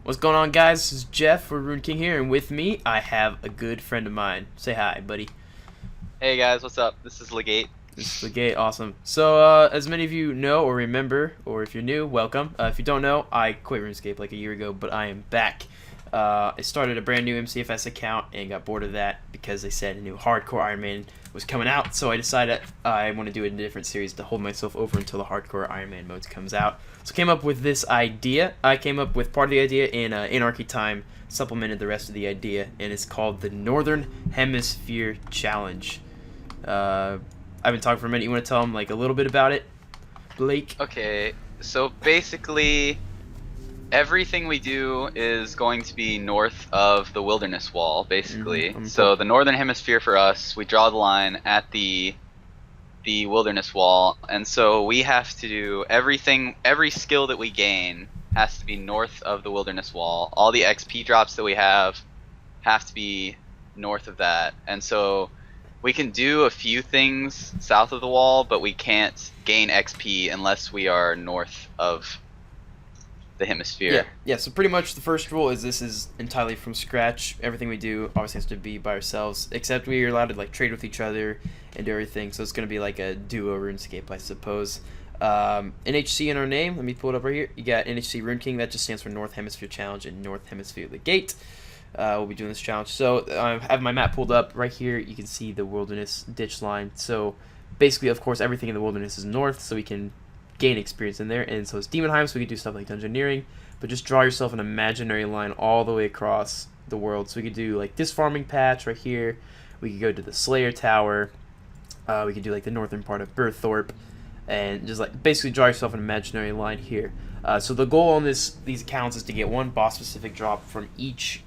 What's going on, guys? This is Jeff for Runeking here, and with me, I have a good friend of mine. Say hi, buddy. Hey guys, what's up? This is Legate. This is the gate. Awesome. So, as many of you know or remember, or if you're new, welcome. If you don't know, I quit RuneScape like a year ago, but I am back. I started a brand new MCFS account and got bored of that because they said a new hardcore Iron Man was coming out. So I decided I want to do it in a different series to hold myself over until the hardcore Iron Man modes comes out. So I came up with this idea. I came up with part of the idea in Anarchy Time, supplemented the rest of the idea, and it's called the Northern Hemisphere Challenge. I've been talking for a minute. You want to tell them like a little bit about it, Blake? Okay, so basically, everything we do is going to be north of the Wilderness Wall, basically. So the Northern Hemisphere for us, we draw the line at the Wilderness Wall, and so we have to do everything, every skill that we gain has to be north of the Wilderness Wall. All the XP drops that we have to be north of that, and so we can do a few things south of the wall, but we can't gain XP unless we are north of the hemisphere. Yeah. So pretty much the first rule is this is entirely from scratch. Everything we do obviously has to be by ourselves, except we are allowed to like trade with each other and do everything. So it's gonna be like a duo RuneScape, I suppose. NHC in our name. Let me pull it up right here. You got NHC Runeking. That just stands for North Hemisphere Challenge and North Hemisphere the Gate. We'll be doing this challenge. So I have my map pulled up right here. You can see the wilderness ditch line. So basically, of course, everything in the wilderness is north, so we can gain experience in there. And so it's Demonheim, so we can do stuff like dungeoneering. But just draw yourself an imaginary line all the way across the world. So we could do like this farming patch right here. We could go to the Slayer Tower. We could do like the northern part of Burthorpe, and just like basically draw yourself an imaginary line here. So the goal on these accounts is to get one boss specific drop from each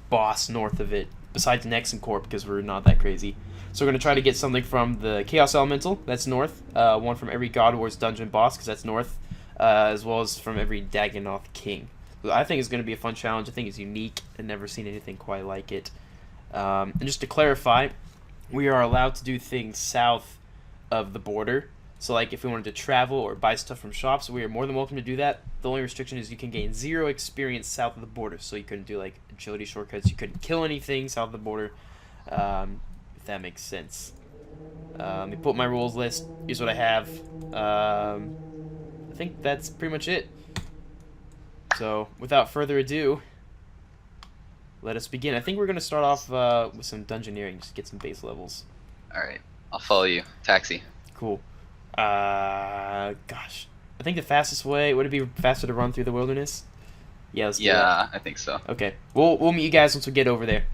boss north of it, besides Nex and Corp, because we're not that crazy. So we're going to try to get something from the Chaos Elemental, that's north, one from every God Wars dungeon boss, because that's north, as well as from every Dagannoth King. So I think it's going to be a fun challenge. I think it's unique. I've never seen anything quite like it. And just to clarify, we are allowed to do things south of the border. So like if we wanted to travel or buy stuff from shops, we are more than welcome to do that. The only restriction is you can gain 0 experience south of the border. So you couldn't do like agility shortcuts. You couldn't kill anything south of the border, if that makes sense. Let me put my rules list. Here's what I have. I think that's pretty much it. So without further ado, let us begin. I think we're going to start off with some dungeoneering, just to get some base levels. Alright, I'll follow you. Taxi. Cool. Gosh. I think the fastest way, would it be faster to run through the wilderness? Yeah, let's do that. I think so. Okay. We'll meet you guys once we get over there.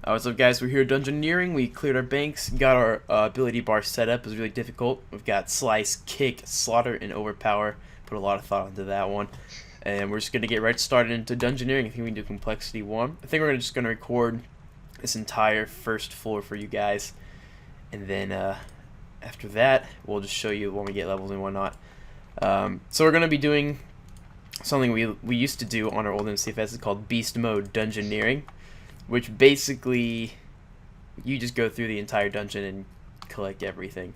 What's up, guys? We're here dungeoneering. We cleared our banks, got our ability bar set up. It was really difficult. We've got Slice, Kick, Slaughter, and Overpower. Put a lot of thought into that one. And we're just going to get right started into dungeoneering. I think we can do Complexity 1. I think we're just going to record this entire first floor for you guys. And then, after that, we'll just show you when we get levels and whatnot. So we're going to be doing something we used to do on our old MCFS. It's called Beast Mode Dungeoneering, which basically you just go through the entire dungeon and collect everything.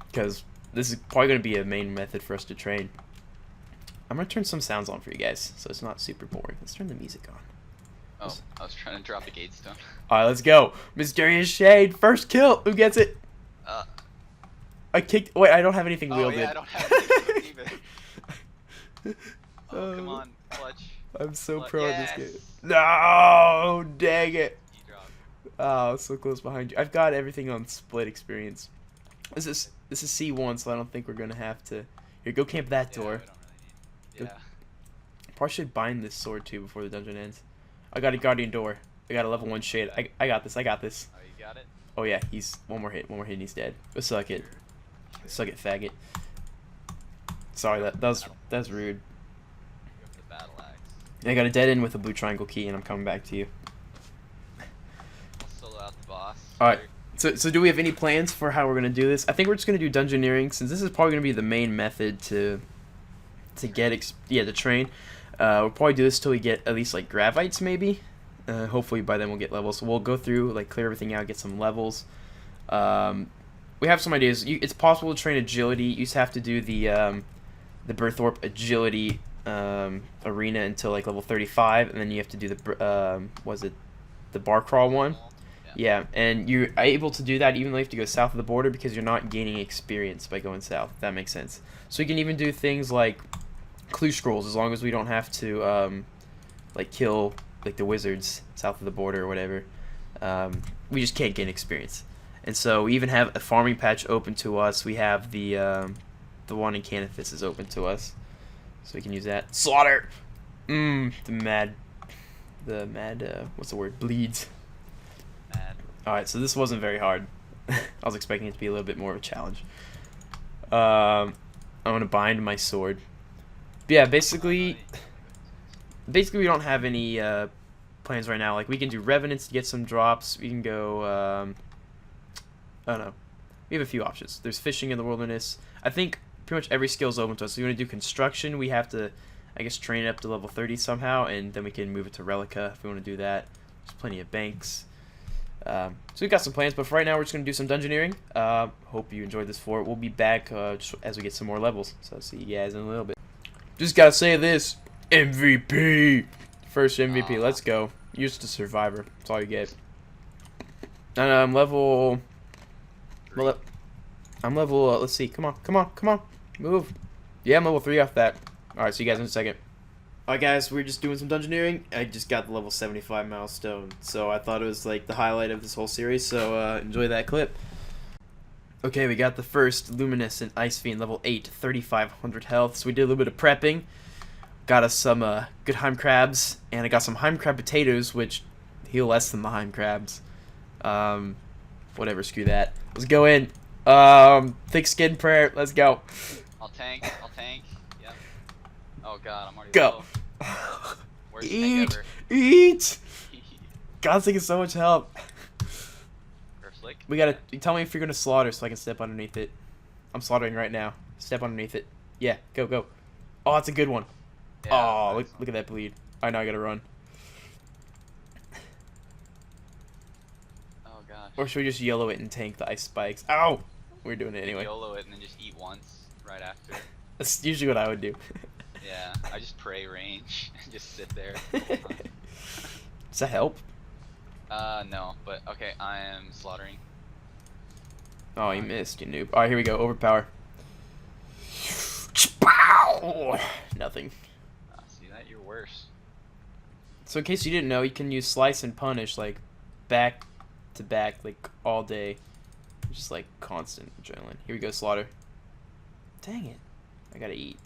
Because this is probably going to be a main method for us to train. I'm going to turn some sounds on for you guys, so it's not super boring. Let's turn the music on. Oh, I was trying to drop a gate stone. Alright, let's go. Mysterious Shade, first kill. Who gets it? I kicked. Wait, I don't have anything wielded. Oh yeah, I don't have anything either. Oh, come on, clutch. I'm so Clutch. pro Yes. at this game. No, dang it. You dropped. Oh, so close behind you. I've got everything on split experience. This is C1, so I don't think we're gonna have to. Here, go camp that Yeah, we door. don't really need. Probably should bind this sword too before the dungeon ends. I got a guardian door. I got a level 1 shade. I got this. I got this. Oh, you got it? Oh yeah, he's one more hit, and he's dead. Go suck it. Suck it, faggot. Sorry, that was rude. Go for the battle axe. I got a dead end with a blue triangle key, and I'm coming back to you. I'll solo out the boss. Alright, so do we have any plans for how we're going to do this? I think we're just going to do dungeoneering, since this is probably going to be the main method to get, to train. We'll probably do this till we get at least, like, gravites, maybe. Hopefully by then we'll get levels. So we'll go through, like, clear everything out, get some levels. We have some ideas. It's possible to train agility. You just have to do the Burthorpe agility arena until like level 35, and then you have to do the was it the bar crawl one? Yeah, and you're able to do that even though you have to go south of the border because you're not gaining experience by going south. If that makes sense. So you can even do things like clue scrolls as long as we don't have to like kill like the wizards south of the border or whatever. We just can't gain experience. And so we even have a farming patch open to us. We have the one in Canifis is open to us, so we can use that. Slaughter. The mad what's the word? Bleeds. Mad. All right, so this wasn't very hard. I was expecting it to be a little bit more of a challenge. I'm gonna bind my sword. But yeah, basically we don't have any plans right now. Like we can do revenants to get some drops. We can go. I don't know. We have a few options. There's fishing in the wilderness. I think pretty much every skill is open to us. So you want to do construction, we have to, I guess, train it up to level 30 somehow, and then we can move it to Relica if we want to do that. There's plenty of banks. So we've got some plans, but for right now we're just going to do some dungeoneering. Hope you enjoyed this floor. We'll be back just as we get some more levels. So I'll see you guys in a little bit. Just got to say this. MVP! First MVP. Let's go. You're just a survivor. That's all you get. And I'm level... Well, I'm level, let's see, come on, move. Yeah, I'm level 3 off that. Alright, see you guys in a second. Alright guys, we're just doing some dungeoneering. I just got the level 75 milestone, so I thought it was like the highlight of this whole series, so enjoy that clip. Okay, we got the first Luminescent Ice Fiend, level 8, 3,500 health, so we did a little bit of prepping. Got us some good Heim crabs, and I got some Heim crab potatoes, which heal less than the Heim crabs. Whatever, screw that. Let's go in. Thick skin prayer. Let's go. I'll tank. Yep. Oh god, I'm already go. Worst tank ever. Eat. God's taking so much help. First lick. We gotta tell me if you're gonna slaughter so I can step underneath it. I'm slaughtering right now. Step underneath it. Yeah, go. Oh, that's a good one. Yeah, oh, look at that bleed. I know I gotta run. Or should we just YOLO it and tank the ice spikes? Ow! We're doing it anyway. YOLO it and then just eat once right after. That's usually what I would do. Yeah, I just pray range and just sit there. Does that help? No, but okay, I am slaughtering. Oh, you missed, you noob. Alright, here we go. Overpower. Nothing. See that? You're worse. So in case you didn't know, you can use slice and punish like back to back like all day. Just like constant adrenaline. Here we go, slaughter. Dang it. I gotta eat.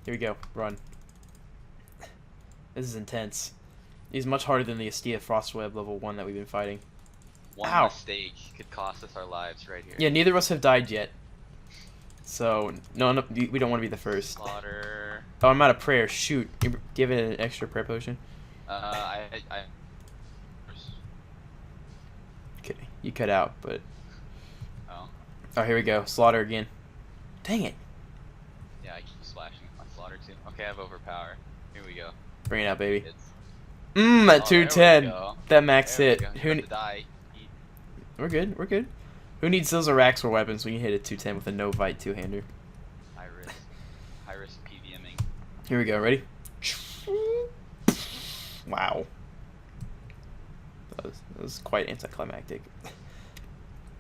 Here we go, run. This is intense. He's much harder than the Estia Frostweb level 1 that we've been fighting. One mistake could cost us our lives right here. Yeah, neither of us have died yet. So, no, we don't want to be the first. Slaughter. Oh, I'm out of prayer. Shoot. Do you have an extra prayer potion? Okay, you cut out, but... Oh, here we go. Slaughter again. Dang it. Yeah, I keep splashing with my slaughter too. Okay, I have overpower. Here we go. Bring it out, baby. At 210. That max hit. We're good. Who needs those Araxor weapons when you hit a 210 with a no-bite two-hander? High risk PVMing. Here we go. Ready? Wow. That was quite anticlimactic.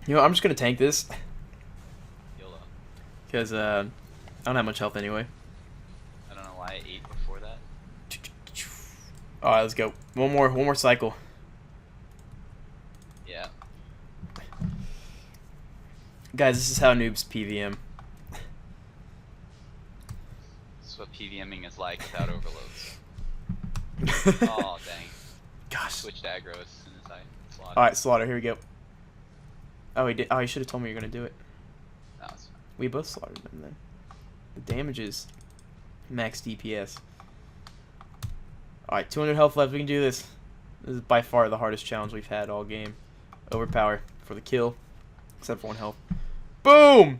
You know, I'm just gonna tank this. YOLO. Because I don't have much health anyway. I don't know why I ate before that. Alright, let's go. One more cycle. Yeah. Guys, this is how noobs PVM. This is what PVMing is like without overloads. Oh, dang. Gosh. Switched aggro as soon as I slaughtered. Alright, slaughter, here we go. Oh, he did. Oh, you should have told me you were going to do it. No, it's fine. We both slaughtered them then. The damage is max DPS. Alright, 200 health left. We can do this. This is by far the hardest challenge we've had all game. Overpower for the kill. Except for 1 health. Boom!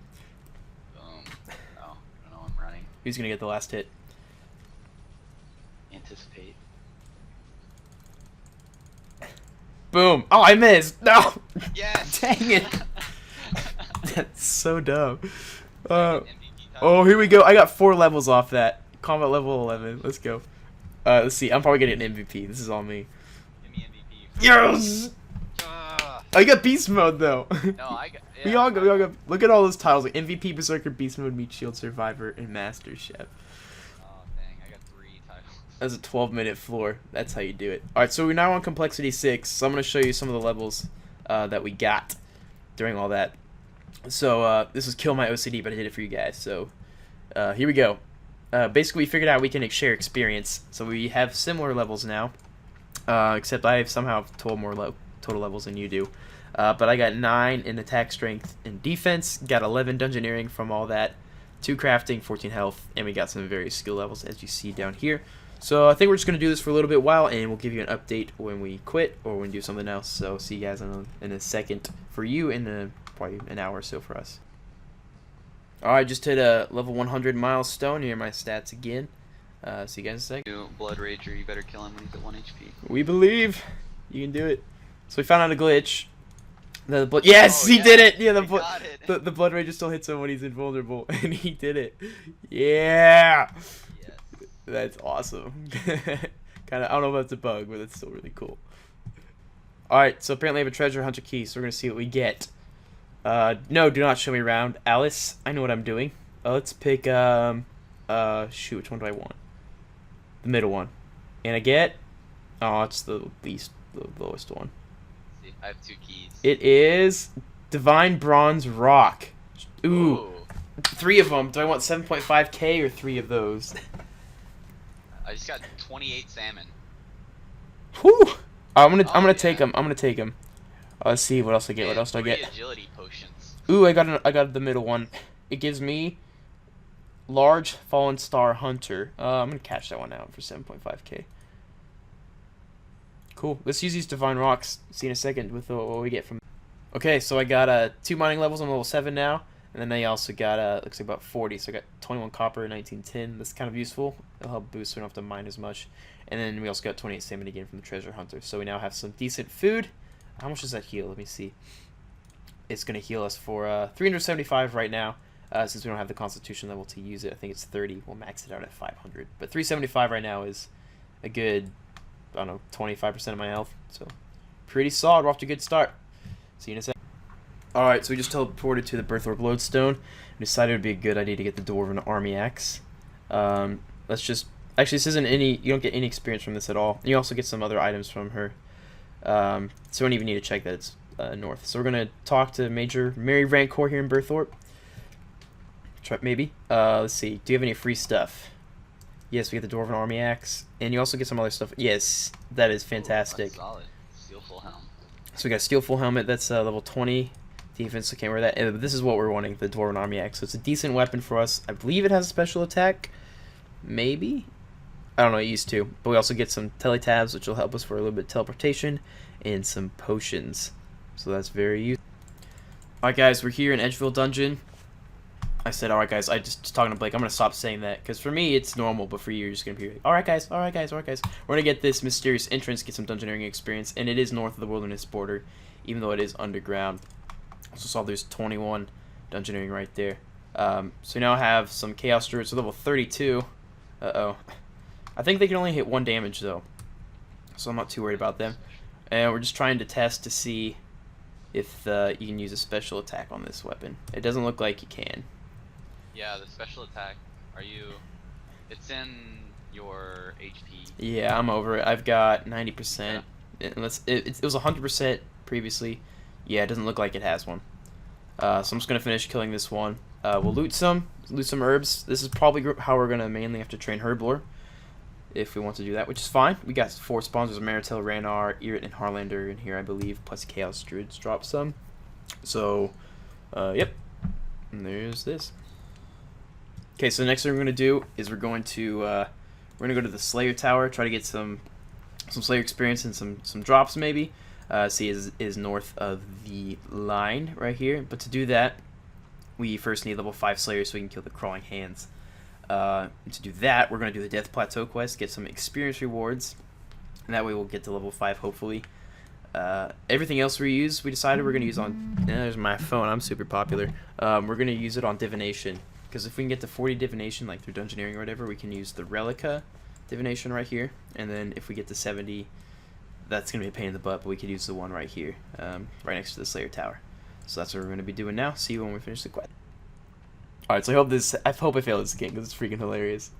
Boom. Oh, I don't know, I'm running. Who's going to get the last hit? Anticipate. Boom! Oh, I missed! No! Yes! Dang it! That's so dumb. Oh, here we go. I got 4 levels off that. combat level 11. Let's go. Let's see. I'm probably getting an MVP. This is all me. Give me MVP. Yes! I got beast mode though. No, I got. Yeah, we all got. Look at all those titles like MVP, Berserker, beast mode, meat shield, survivor, and master chef. Oh dang, I got 3 titles. That's a 12-minute floor. That's how you do it. All right, so we're now on complexity 6. So I'm gonna show you some of the levels that we got during all that. So this was kill my OCD, but I did it for you guys. So here we go. Basically, we figured out we can share experience. So we have similar levels now, except I have somehow 12 more total levels than you do. But I got 9 in attack, strength, and defense. Got 11 dungeoneering from all that. 2 crafting, 14 health, and we got some various skill levels as you see down here. So I think we're just going to do this for a little bit while, and we'll give you an update when we quit or when we do something else. So see you guys in a second for you, and probably an hour or so for us. Alright, just hit a level 100 milestone. Here are my stats again. See you guys in a sec. Blood Rager, you better kill him when he's at 1 HP. We believe you can do it. So we found out a glitch. Yes, he did it. Yeah, the blood rager still hits him when he's invulnerable, and he did it. Yeah. Yes. That's awesome. Kind of, I don't know if that's a bug, but it's still really cool. All right, so apparently I have a treasure hunter key, so we're gonna see what we get. No, do not show me around, Alice. I know what I'm doing. Let's pick shoot, which one do I want? The middle one. And I get, oh, it's the lowest one. I have 2 keys. It is Divine Bronze Rock. Ooh. 3 of them. Do I want 7.5k or 3 of those? I just got 28 salmon. Whew. I'm gonna take them. I'm gonna take them. Let's see what else I get. What else do I get? Agility potions. Ooh, I got the middle one. It gives me Large Fallen Star Hunter. I'm gonna catch that one out for 7.5k. Cool. Let's use these divine rocks. See in a second with what we get from. Okay, so I got 2 mining levels. I'm level 7 now, and then I also got looks like about 40. So I got 21 copper, 19 tin. That's kind of useful. It'll help boost so we don't have to mine as much. And then we also got 28 salmon again from the treasure hunter. So we now have some decent food. How much does that heal? Let me see. It's gonna heal us for 375 right now. Since we don't have the constitution level to use it, I think it's 30. We'll max it out at 500. But 375 right now is a good, I don't know, 25% of my health. So pretty solid. We're off to a good start. See you in a second. Alright, so we just teleported to the Birthorpe Lodestone and decided it would be a good idea to get the Dwarven Army Axe. Let's just, actually this isn't any, you don't get any experience from this at all. You also get some other items from her. So we don't even need to check that it's north. So we're going to talk to Major Mary Rancor here in Birthorpe. Try, maybe. Let's see, do you have any free stuff? Yes, we get the Dwarven Army Axe, and you also get some other stuff. Yes, that is fantastic. That's solid. Steel full helm. So we got Steel Full Helmet, that's level 20. Defense, I can't wear that. And this is what we're wanting, the Dwarven Army Axe. So it's a decent weapon for us. I believe it has a special attack. Maybe? I don't know, it used to. But we also get some teletabs, which will help us for a little bit of teleportation, and some potions. So that's very useful. Alright guys, we're here in Edgeville Dungeon. I said, alright guys, I just talking to Blake, I'm going to stop saying that, because for me it's normal, but for you you're just going to be like, alright guys, alright guys, alright guys. We're going to get this mysterious entrance, get some dungeoneering experience, and it is north of the wilderness border, even though it is underground. Also saw there's 21 dungeoneering right there. So we now have some Chaos Druids, level 32. Uh-oh. I think they can only hit 1 damage though, so I'm not too worried about them. And we're just trying to test to see if you can use a special attack on this weapon. It doesn't look like you can. Yeah, the special attack, it's in your HP. Yeah, I'm over it. I've got 90%. Yeah. Unless it was 100% previously. Yeah, it doesn't look like it has one. So I'm just going to finish killing this one. We'll loot some herbs. This is probably how we're going to mainly have to train Herblore, if we want to do that, which is fine. We got 4 spawns. There's Maritel, Ranar, Irit, and Harlander in here, I believe, plus Chaos Druids drop some. So, yep. And there's this. Okay, so the next thing we're gonna do is we're gonna go to the Slayer Tower, try to get some Slayer experience and some drops maybe. See, is north of the line right here. But to do that, we first need level 5 Slayer so we can kill the Crawling Hands. And to do that, we're gonna do the Death Plateau quest, get some experience rewards, and that way we'll get to level 5 hopefully. Everything else we decided we're gonna use on. There's my phone. I'm super popular. We're gonna use it on divination. Because if we can get to 40 divination, like through dungeoneering or whatever, we can use the Relica divination right here. And then if we get to 70, that's going to be a pain in the butt, but we could use the one right here, right next to the Slayer Tower. So that's what we're going to be doing now. See you when we finish the quest. Alright, so I hope I fail this game, because it's freaking hilarious.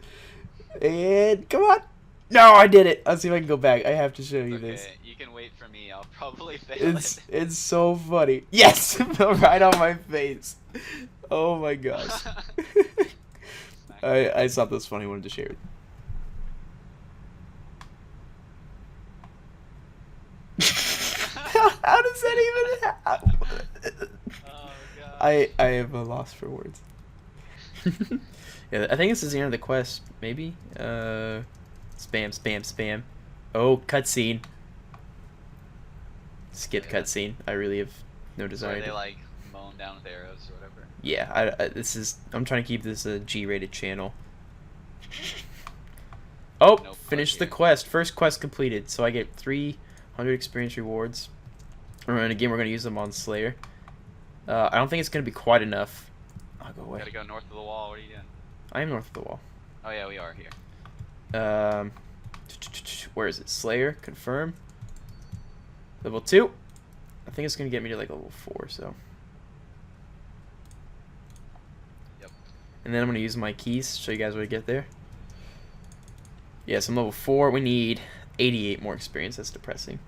And, come on! No, I did it! I'll see if I can go back. I have to show you this. Okay, you can wait for me. I'll probably fail it. It's so funny. Yes! Right on my face. Oh my gosh. I thought this was funny. I wanted to share it. How does that even happen? Oh, God. I have a loss for words. Yeah, I think this is the end of the quest. Maybe. Spam, spam, spam. Oh, cutscene. Skip cutscene. I really have no desire. Are they like mowing down with arrows or whatever? Yeah, I'm trying to keep this a G-rated channel. Oh, No finished the quest. First quest completed. So I get 300 experience rewards. And again, we're going to use them on Slayer. I don't think it's going to be quite enough. I'll go away. Gotta go north of the wall. What are you doing? I am north of the wall. Oh yeah, we are here. Where is it? Slayer, confirm. Level 2. I think it's going to get me to like level 4, so. Yep. And then I'm going to use my keys to show you guys where to get there. Yes, I'm level 4. We need 88 more experience. That's depressing.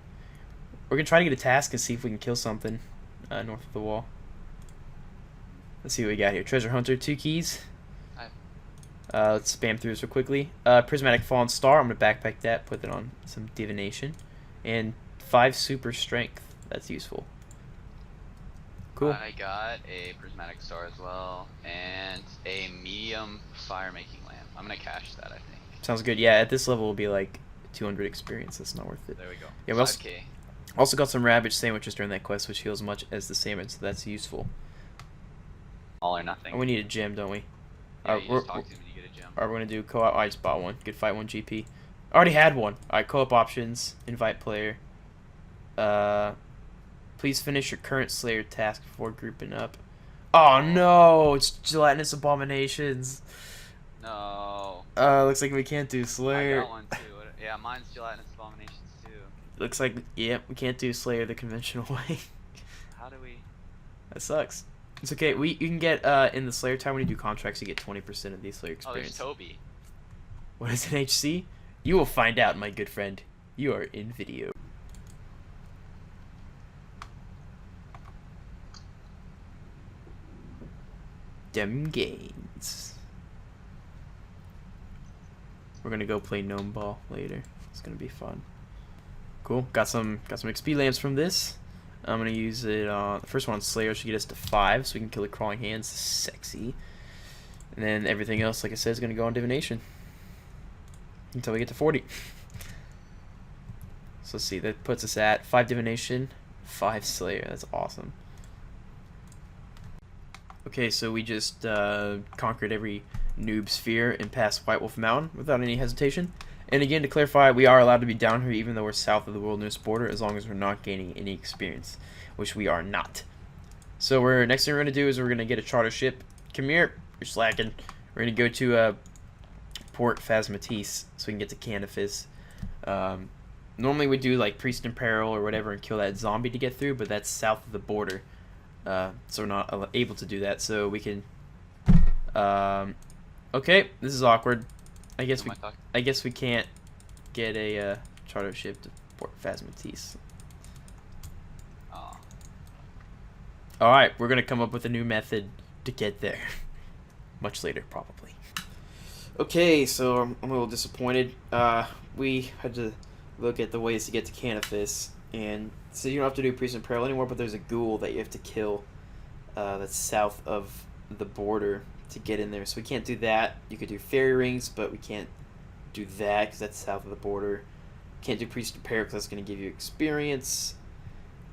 We're going to try to get a task and see if we can kill something north of the wall. Let's see what we got here. Treasure Hunter, 2 keys. Let's spam through this real quickly. Prismatic Fallen Star. I'm going to backpack that, put that on some divination. And 5 super strength. That's useful. Cool. I got a prismatic star as well, and a medium fire making lamp. I'm gonna cache that, I think. Sounds good. Yeah, at this level, it'll be like 200 experience. That's not worth it. There we go. Yeah, we also got some Ravage sandwiches during that quest, which heals much as the salmon, so that's useful. All or nothing. And we need a gem, don't we? Yeah, you just talk to me when you get a gem. Alright, we're gonna do co-op. I just bought one. Good fight 1 GP. Already had one. Alright, co-op options. Invite player. Please finish your current Slayer task before grouping up. Oh no! It's gelatinous abominations. No. Looks like we can't do Slayer. I got one too. Yeah, mine's gelatinous abominations too. Looks like, yeah, we can't do Slayer the conventional way. How do we? That sucks. It's okay. You can get in the Slayer time when you do contracts, you get 20% of the Slayer experience. Oh, there's Toby. What is NHC? You will find out, my good friend. You are in video. Dem gains. We're gonna go play Gnome Ball later. It's gonna be fun. Cool. Got some XP lamps from this. I'm gonna use it on the first one on Slayer should get us to 5, so we can kill the crawling hands. Sexy. And then everything else, like I said, is gonna go on divination until we get to 40. So let's see, that puts us at 5 divination, 5 Slayer. That's awesome. Okay, so we just conquered every noob sphere and passed White Wolf Mountain without any hesitation. And again, to clarify, we are allowed to be down here even though we're south of the wilderness border, as long as we're not gaining any experience, which we are not. So next thing we're going to do is we're going to get a charter ship. Come here, you're slacking. We're going to go to Port Phasmatisse so we can get to Canifis. Normally we do like Priest in Peril or whatever and kill that zombie to get through, but that's south of the border. So we're not able to do that, so we can okay, this is awkward. I guess we can't get a charter ship to Port Phasmatisse. Oh. Alright, we're gonna come up with a new method to get there. Much later, probably. Okay, so I'm a little disappointed. We had to look at the ways to get to Canifis, and so you don't have to do Priest in Peril anymore, but there's a ghoul that you have to kill that's south of the border to get in there. So we can't do that. You could do Fairy Rings, but we can't do that because that's south of the border. Can't do Priest in Peril because that's going to give you experience.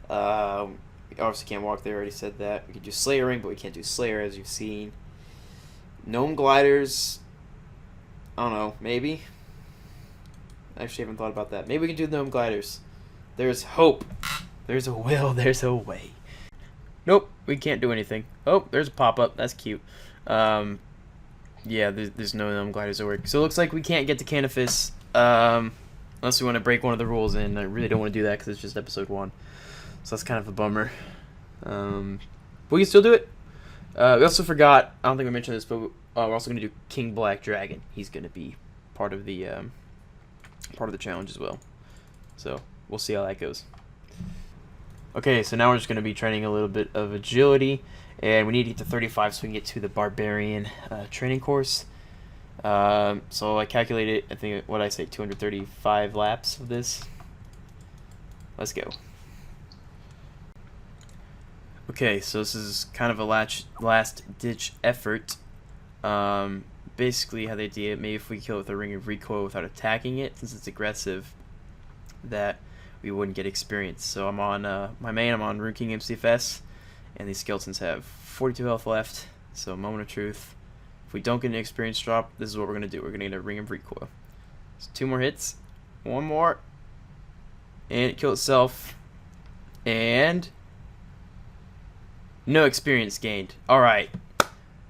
We obviously can't walk there, I already said that. We could do Slayer Ring, but we can't do Slayer, as you've seen. Gnome Gliders, I don't know, maybe? I actually haven't thought about that. Maybe we can do Gnome Gliders. There's hope. There's a will. There's a way. Nope, we can't do anything. Oh, there's a pop-up. That's cute. Yeah, there's no gnome gliders that work. So it looks like we can't get to Canifis unless we want to break one of the rules, and I really don't want to do that because it's just episode 1. So that's kind of a bummer. But we can still do it. We also forgot, I don't think we mentioned this, but we're also going to do King Black Dragon. He's going to be part of the challenge as well. So we'll see how that goes. Okay, so now we're just going to be training a little bit of agility, and we need to get to 35 so we can get to the Barbarian training course. So I calculated, I think, 235 laps of this. Let's go. Okay, so this is kind of a last-ditch effort. Basically, how they do it, maybe if we kill it with a Ring of Recoil without attacking it, since it's aggressive, that we wouldn't get experience. So I'm on my main, I'm on Runeking MCFS, and these skeletons have 42 health left, so moment of truth. If we don't get an experience drop, this is what we're going to do. We're going to get a Ring of Recoil. So 2 more hits, 1 more, and it killed itself, and no experience gained. Alright,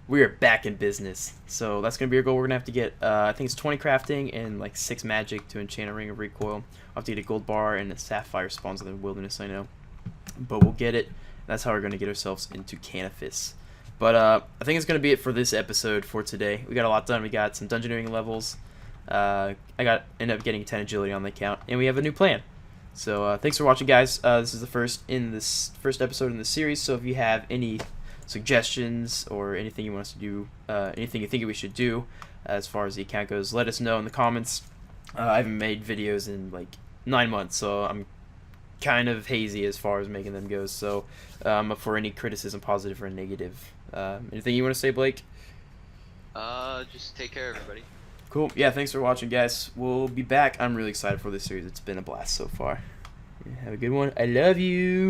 we are back in business. So that's going to be our goal. We're going to have to get, I think it's 20 crafting and like 6 magic to enchant a Ring of Recoil. I'll have to get a gold bar and a sapphire spawns in the wilderness, I know. But we'll get it. That's how we're going to get ourselves into Canifis. But I think it's going to be it for this episode for today. We got a lot done. We got some dungeoneering levels. Ended up getting 10 agility on the account. And we have a new plan. So thanks for watching, guys. This is the first episode in the series. So if you have any suggestions or anything you want us to do, anything you think we should do as far as the account goes, let us know in the comments. I haven't made videos in like 9 months, so I'm kind of hazy as far as making them go. So I'm up for any criticism, positive or negative. Anything you want to say, Blake? Just take care, everybody. Cool. Yeah, thanks for watching, guys. We'll be back. I'm really excited for this series. It's been a blast so far. Have a good one. I love you.